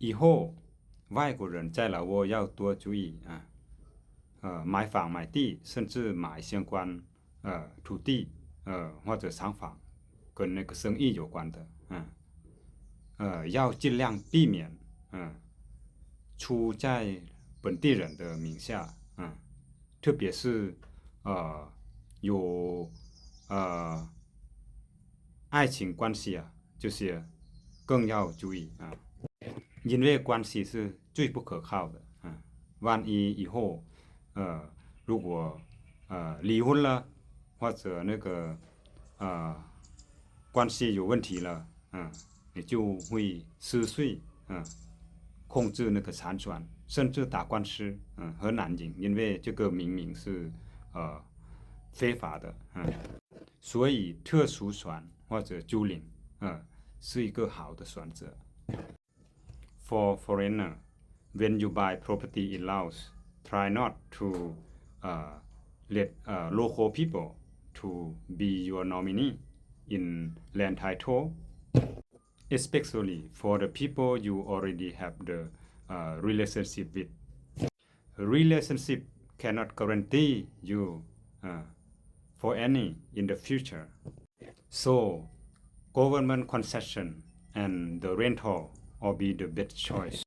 以后外国人在老挝要多注意买房买地甚至买相关土地或者厂房跟那个生意有关的要尽量避免出在本地人的名下特别是有爱情关系就是更要注意因为关系是最不可靠的万一以后如果离婚了或者那个关系有问题了你就会失去控制那个产权甚至打官司很难赢因为这个明明是非法的所以特殊权或者租赁是一个好的选择 For foreigner when you buy property in Laos try not to let local people to be your nominee in land title especially for the people you already have the relationship with relationship cannot guarantee you for any in the future so government concession and the rental will be the best choice